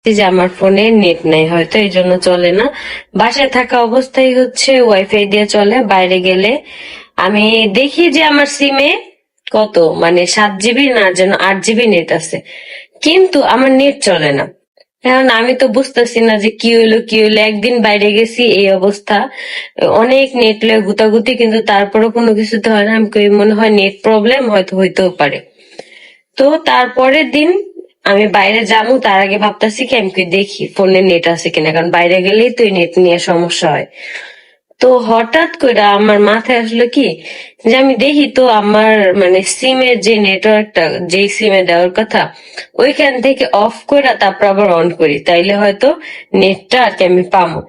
যে আমার ফোনে নেট নাই, হয়তো এই জন্য চলে না। বাসায় থাকা অবস্থায় হচ্ছে ওয়াইফাই দিয়ে চলে, বাইরে গেলে আমি দেখি যে আমার সিমে কত মানে 7 জিবি না যেন 8 জিবি নেট আছে, কিন্তু আমার নেট চলে না। এখন আমি তো বুঝতেছি না যে কি হইলো, একদিন বাইরে গেছি এই অবস্থা, অনেক নেট লয়ে গুতাগুতি, কিন্তু তারপরে কোনো কিছুতে হয় না। আমি কই মনে হয় নেট প্রবলেম, হয়তো হইতেও পারে। তো তারপরের দিন আমি বাইরে যাবো, তার আগে ভাবতেছি কি আমি কি দেখি ফোনে নেট আছে কিনা, কারণ বাইরে গেলেই তো নেট নিয়ে সমস্যা হয়। তো হঠাৎ করে আমার মাথায় আসলো কি, যে আমি দেখি তো আমার মানে সিমের যে নেটওয়ার্কটা যেই সিমে দেওয়ার কথা, ওইখান থেকে অফ করে তারপর আবার অন করি, তাইলে হয়তো নেটটা আর কি আমি পাবো।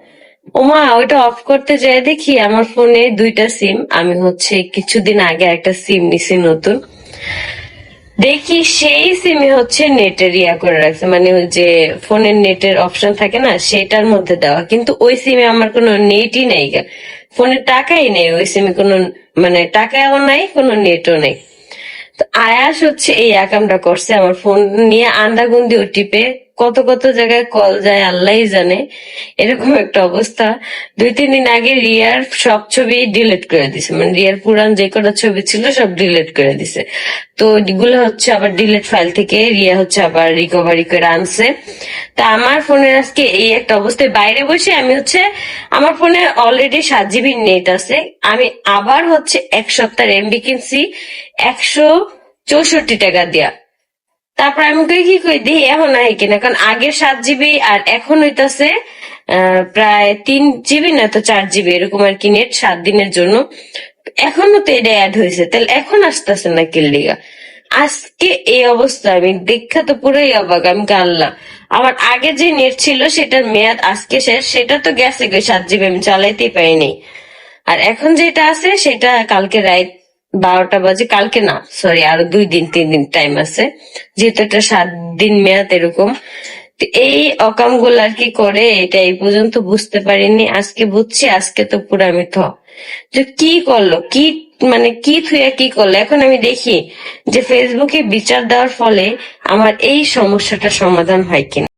ওমা, ওইটা অফ করতে যাই দেখি আমার ফোনে 2টা সিম। আমি হচ্ছে কিছুদিন আগে একটা সিম নিছি নতুন, দেখি সেই সিমে হচ্ছে নেটের করে রাখছে, মানে ওই যে ফোনের নেটের অপশন থাকে না, সেটার মধ্যে দেওয়া, কিন্তু ওই সিমে আমার কোনো নেটই নেই, ফোনের টাকাই নেই ওই সিমে, কোনো মানে টাকাও নাই, কোনো নেটও নেই। তো আয়াস হচ্ছে এই কামটা করছে, আমার ফোন নিয়ে আন্দাগুন্দি ও টিপে কত কত জায়গায় কল যায় আল্লাহই জানে। এরকম একটা অবস্থা। 2-3 দিন আগে রিয়ার সব ছবি ডিলিট করে দিছে, মানে রিয়ার পুরান যে কটা ছবি ছিল সব ডিলিট করে দিছে। তো এগুলো হচ্ছে আবার ডিলিট ফাইল থেকে রিয়া হচ্ছে আবার রিকভারি করে আনছে। তা আমার ফোনের আজকে এই একটা অবস্থায়, বাইরে বসে আমি হচ্ছে আমার ফোনে অলরেডি 7 জিবি নেট আছে, আমি আবার হচ্ছে 1 সপ্তাহ এমবি কিনছি 164 টাকা দিয়া। তারপর আমি কই কি কই দিই এখন আহি কিনা, কারণ আগে 7 জিবি আর এখন হইতাছে প্রায় 3 জিবি না তো 4 জিবি এরকম আর কি নেট 7 দিনের জন্য। এখনো তো এটা অ্যাড হয়েছে, তাহলে এখন আসতেছে না কি লিগা। আজকে এই অবস্থা, আমি দেখা তো পুরোই অবাক। আমি আল্লাহ, আমার আগে যে নেট ছিল সেটার মেয়াদ আজকে শেষ, সেটা তো গেছে গো 7 জিবি, আমি চালাইতেই পারিনি। আর এখন যেটা আছে সেটা কালকে রাত 12টা বাজে, কালকে না সরি, আরো 2-3 দিন টাইম আছে, যেহেতু এটা 7 দিন মেয়াদ এরকম। তো এই অকাম গুলো আর কি করে, এটা এই পর্যন্ত বুঝতে পারিনি, আজকে বুঝছি। আজকে তো পুরো আমি যে কি করলো কি, মানে কি থুয়া কি করলো। এখন আমি দেখি যে ফেসবুকে বিচার দেওয়ার ফলে আমার এই সমস্যাটা সমাধান হয় কিনা।